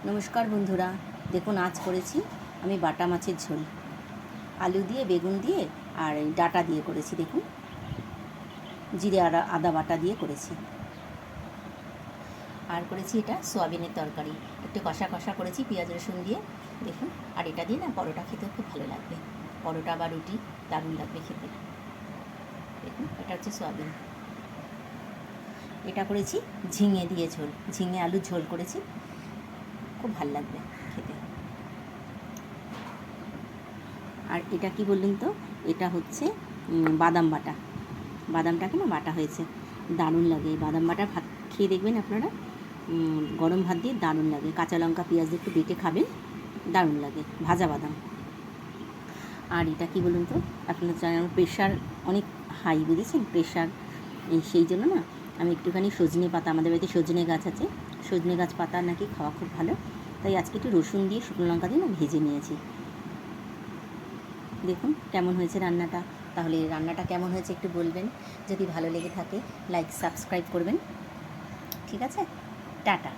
নমস্কার বন্ধুরা, দেখুন আজ করেছি আমি বাটা মাছের ঝোল। আলু দিয়ে, বেগুন দিয়ে আর ডাঁটা দিয়ে করেছি। দেখুন জিরে আদা বাটা দিয়ে করেছি। আর করেছি এটা সোয়াবিনের তরকারি, একটু কষা কষা করেছি পেঁয়াজ রসুন দিয়ে। দেখুন, আর এটা দিয়ে না পরোটা খেতেও খুব ভালো লাগবে, পরোটা বা রুটি দারুণ লাগবে খেতে। দেখুন, এটা হচ্ছে সোয়াবিন। এটা করেছি ঝিঙে দিয়ে ঝোল, ঝিঙে আলুর ঝোল করেছি, খুব ভালো লাগবে খেতে। আর এটা কি বললেন তো, এটা হচ্ছে বাদাম বাটা। বাদামটাকে না বাটা হয়েছে, দারুণ লাগে। এই বাদাম বাটা ভাত খেয়ে দেখবেন আপনারা, গরম ভাত দিয়ে দারুণ লাগে। কাঁচা লঙ্কা পেঁয়াজ দিয়ে একটু বেটে খাবেন, দারুণ লাগে, ভাজা বাদাম। আর এটা কি বলুন তো, আপনার আমার প্রেশার অনেক হাই, বুঝেছেন, প্রেশার। সেই জন্য না আমি একটুখানি সজনে পাতা, আমাদের বাড়িতে সজনে গাছ আছে, সজনে গাছ পাতা নাকি খাওয়া খুব ভালো, তাই আজকে একটু রসুন দিয়ে শুকনো লঙ্কা দিয়ে না ভেজে নিয়েছি। দেখুন কেমন হয়েছে রান্নাটা। তাহলে রান্নাটা কেমন হয়েছে একটু বলবেন, যদি ভালো লেগে থাকে লাইক সাবস্ক্রাইব করবেন। ঠিক আছে, টাটা।